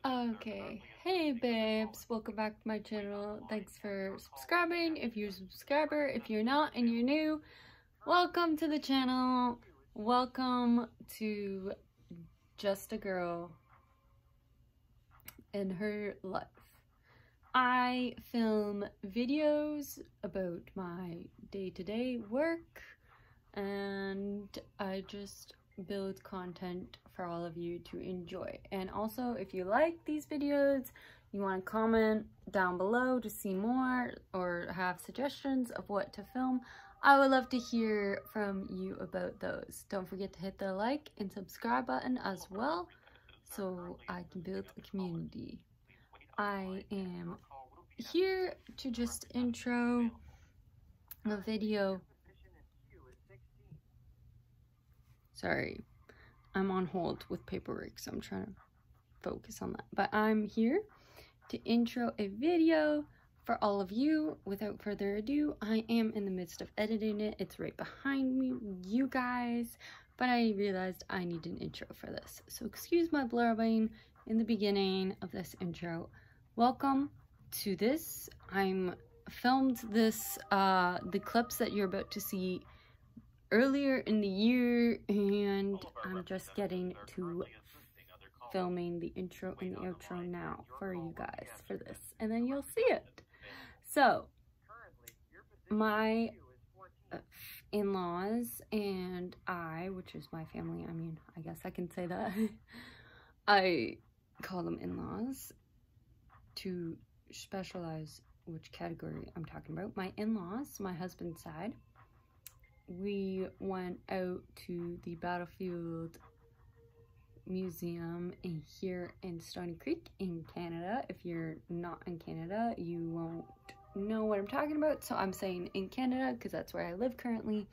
Okay, hey babes, welcome back to my channel. Thanks for subscribing. If you're a subscriber, if you're not and you're new, welcome to the channel. Welcome to Just a Girl in Her Life. I film videos about my day-to-day work, and I just build content for all of you to enjoy. And also, if you like these videos, you want to comment down below to see more or have suggestions of what to film, I would love to hear from you about those. Don't forget to hit the like and subscribe button as well, so I can build a community. I am here to just intro a video. Sorry, I'm on hold with paperwork, so I'm trying to focus on that. But I'm here to intro a video for all of you. Without further ado, I am in the midst of editing it. It's right behind me, you guys. But I realized I need an intro for this. So excuse my blurbing in the beginning of this intro. Welcome to this. I'm filmed this, the clips that you're about to see earlier in the year, and I'm just getting to filming the intro and the outro now for you guys for this, and then you'll see it. So my in-laws and I, which is my family, I mean, I guess I can say that. I call them in-laws to specialize which category I'm talking about. My in-laws, my husband's side, we went out to the Battlefield Museum here in Stoney Creek in Canada. If you're not in Canada, you won't know what I'm talking about, so I'm saying in Canada because that's where I live currently,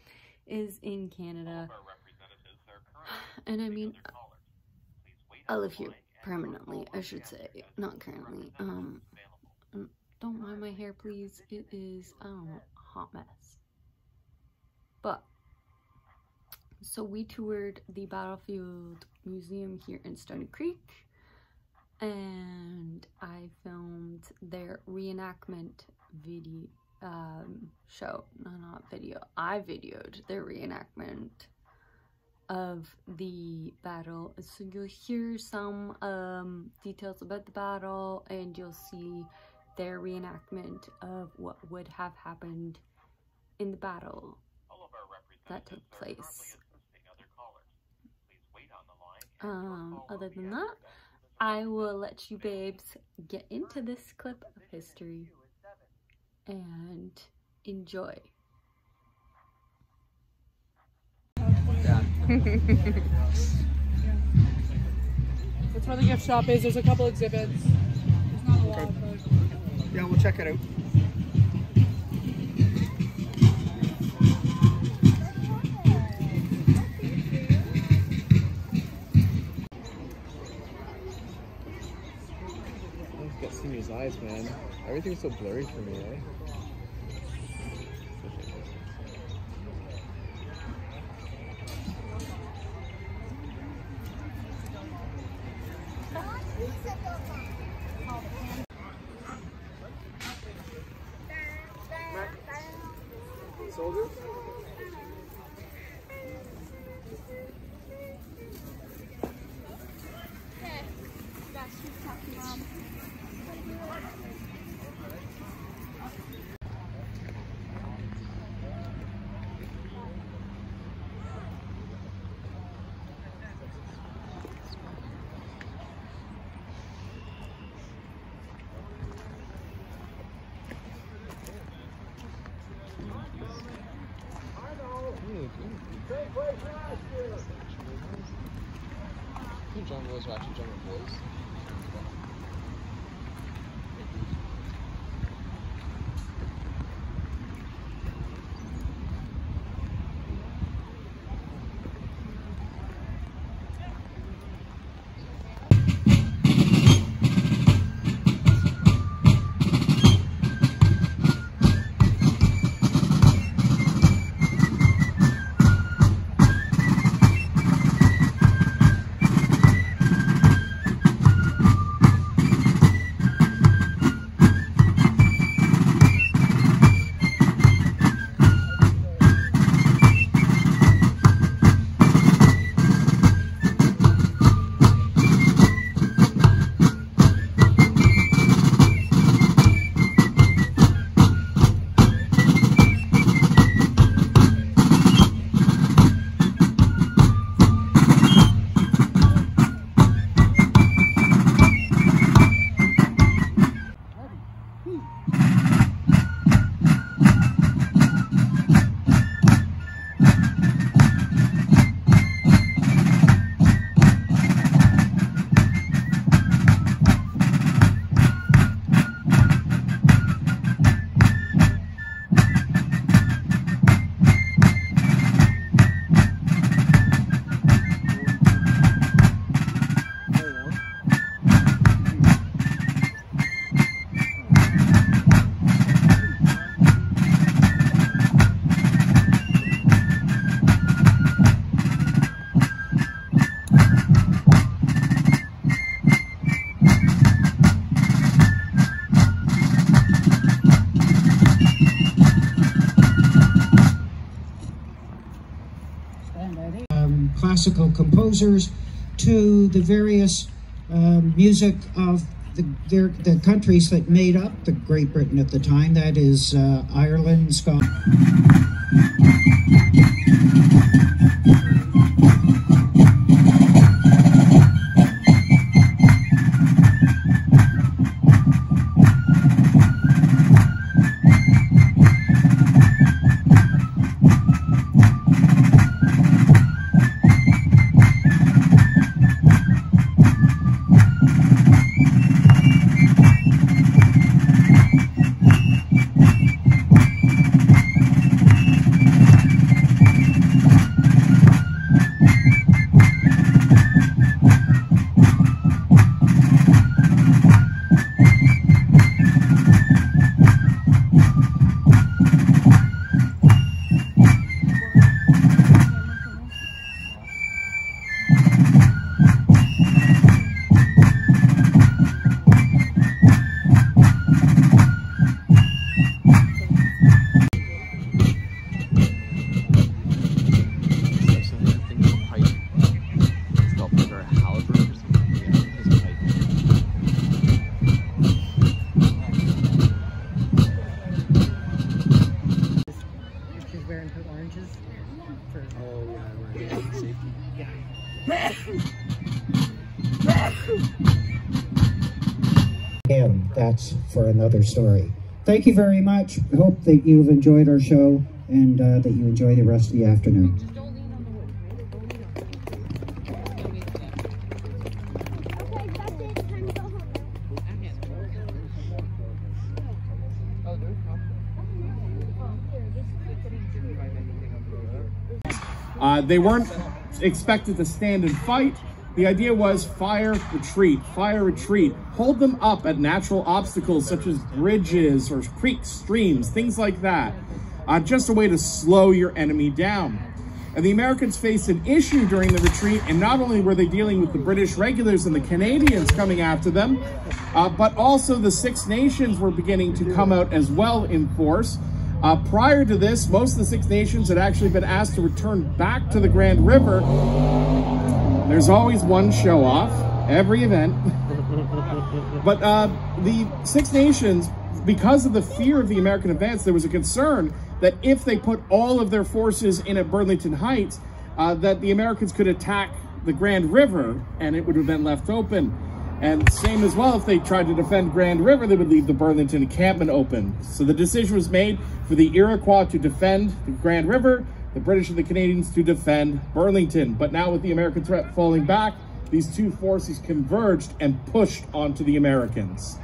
is in Canada. And I mean, I live here permanently, I should say, not currently. Don't mind my hair, please. It is, I don't know, a hot mess. But, so we toured the Battlefield Museum here in Stoney Creek, and I filmed their reenactment video, show. No, not video. I videoed their reenactment of the battle. So you'll hear some details about the battle, and you'll see their reenactment of what would have happened in the battle that took place. Other than that, I will let you babes get into this clip of history and enjoy. That's where the gift shop is. There's a couple exhibits. There's not a lot, but yeah, we'll check it out. His eyes, man. Everything's so blurry for me, eh? Soldiers? Jungle Boys are actually Jungle Boys. classical composers to the various music of the countries that made up the Great Britain at the time, that is Ireland, Scotland. Again, that's for another story. Thank you very much. I hope that you've enjoyed our show and that you enjoy the rest of the afternoon. They weren't expected to stand and fight. The idea was fire, retreat, hold them up at natural obstacles such as bridges or creeks, streams, things like that. Just a way to slow your enemy down. And the Americans faced an issue during the retreat, and not only were they dealing with the British regulars and the Canadians coming after them, but also the Six Nations were beginning to come out as well in force. Prior to this, most of the Six Nations had actually been asked to return back to the Grand River. There's always one show-off, every event. But the Six Nations, because of the fear of the American advance, there was a concern that if they put all of their forces in at Burlington Heights, that the Americans could attack the Grand River and it would have been left open. And same as well, if they tried to defend Grand River, they would leave the Burlington encampment open. So the decision was made for the Iroquois to defend the Grand River, the British and the Canadians to defend Burlington. But now with the American threat falling back, these two forces converged and pushed onto the Americans.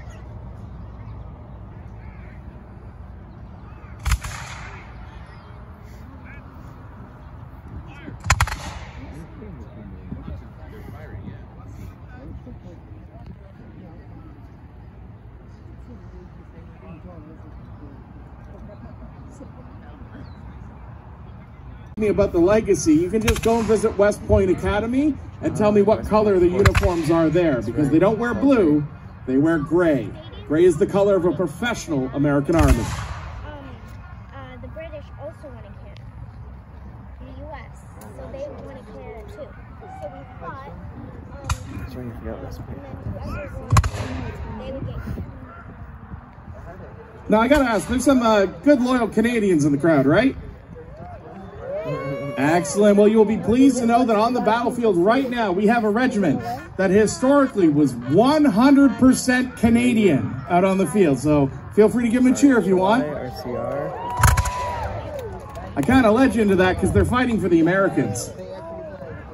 Me about the legacy, you can just go and visit West Point Academy and tell me what color the uniforms are there, because they don't wear blue, they wear gray. Gray is the color of a professional American Army. The British also wanted Canada, the U.S., so they wanted Canada too. So we thought, That's right, you forgot West Point. they would get Canada. Now I gotta ask, there's some good loyal Canadians in the crowd, right? Excellent. Well, you'll be pleased to know that on the battlefield right now, we have a regiment that historically was 100% Canadian out on the field. So feel free to give them a cheer if you want. I kind of led you into that because they're fighting for the Americans.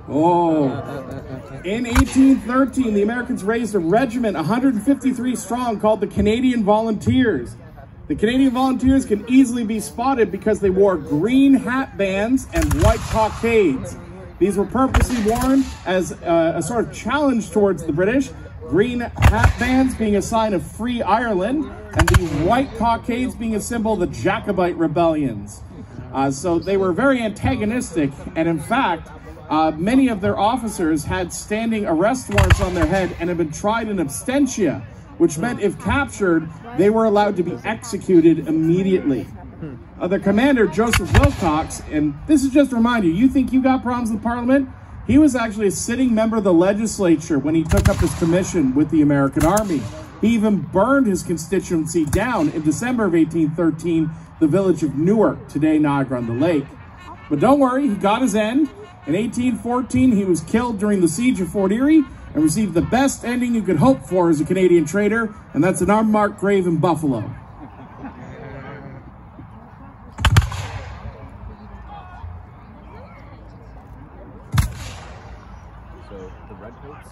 Oh. In 1813, the Americans raised a regiment, 153 strong, called the Canadian Volunteers. The Canadian Volunteers can easily be spotted because they wore green hat bands and white cockades. These were purposely worn as a sort of challenge towards the British, green hat bands being a sign of free Ireland, and the white cockades being a symbol of the Jacobite rebellions. So they were very antagonistic, and in fact, many of their officers had standing arrest warrants on their head and had been tried in absentia, which meant if captured, they were allowed to be executed immediately. The commander, Joseph Wilcox, and this is just to remind you, you think you got problems with Parliament? He was actually a sitting member of the legislature when he took up his commission with the American Army. He even burned his constituency down in December of 1813, the village of Newark, today Niagara-on-the-Lake. But don't worry, he got his end. In 1814, he was killed during the siege of Fort Erie and received the best ending you could hope for as a Canadian traitor, and that's an unmarked grave in Buffalo. So the redcoats,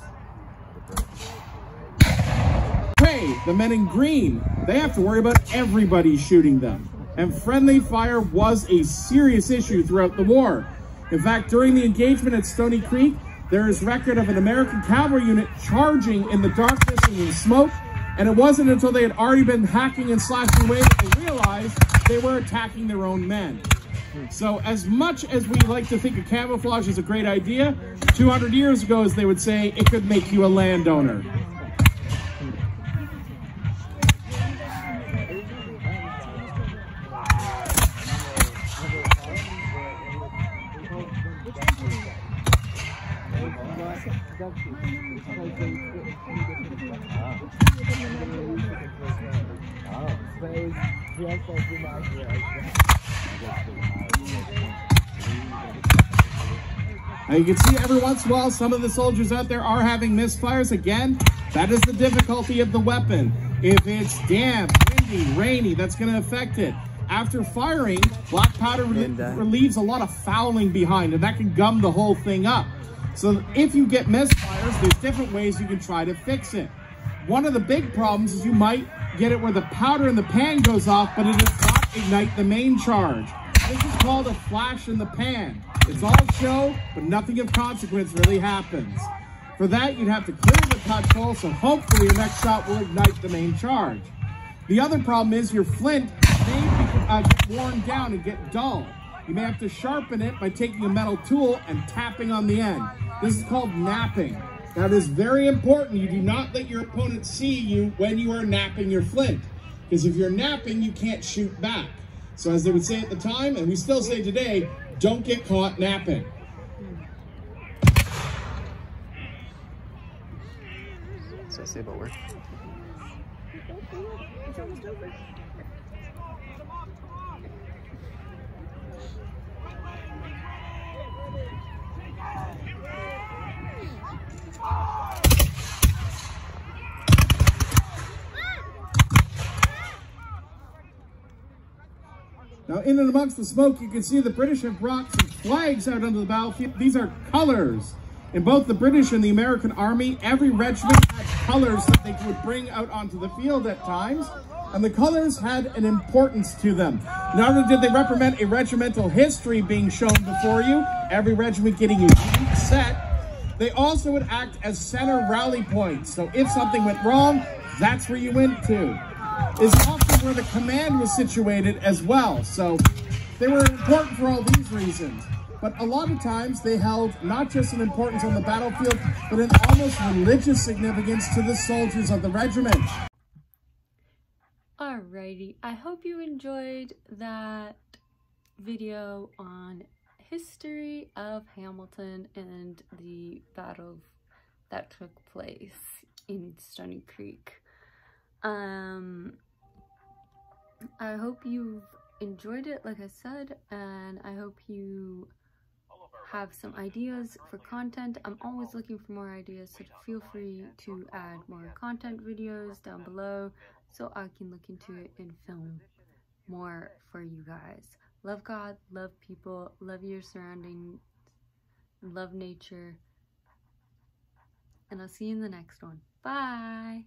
Hey, the men in green, they have to worry about everybody shooting them. And friendly fire was a serious issue throughout the war. In fact, during the engagement at Stony Creek, there is record of an American cavalry unit charging in the darkness and in smoke, and it wasn't until they had already been hacking and slashing away that they realized they were attacking their own men. So as much as we like to think of camouflage is a great idea, 200 years ago, as they would say, it could make you a landowner. Now you can see every once in a while some of the soldiers out there are having misfires. Again, that is the difficulty of the weapon. If it's damp, windy, rainy, that's going to affect it. After firing, black powder relieves a lot of fouling behind, and that can gum the whole thing up. So if you get misfires, there's different ways you can try to fix it. One of the big problems is you might get it where the powder in the pan goes off, but it does not ignite the main charge. This is called a flash in the pan. It's all show, but nothing of consequence really happens. For that, you'd have to clear the touch hole, so hopefully your next shot will ignite the main charge. The other problem is your flint may get worn down and get dull. You may have to sharpen it by taking a metal tool and tapping on the end. This is called napping. Now, it is very important you do not let your opponent see you when you are napping your flint, because if you're napping, you can't shoot back. So as they would say at the time, and we still say today, don't get caught napping. so I say about work. It's almost over. Now, in and amongst the smoke, you can see the British have brought some flags out onto the battlefield. These are colors. In both the British and the American Army, every regiment had colors that they would bring out onto the field at times, and the colors had an importance to them. Not only did they represent a regimental history being shown before you, every regiment getting a unique set, they also would act as center rally points. So if something went wrong, that's where you went to. Is often where the command was situated as well. So they were important for all these reasons. But a lot of times they held not just an importance on the battlefield, but an almost religious significance to the soldiers of the regiment. Alrighty, I hope you enjoyed that video on history of Hamilton and the battle that took place in Stony Creek. I hope you've enjoyed it, like I said, and I hope you have some ideas for content. I'm always looking for more ideas, so feel free to add more content videos down below so I can look into it and film more for you guys. Love God, love people, love your surroundings, love nature, and I'll see you in the next one. Bye!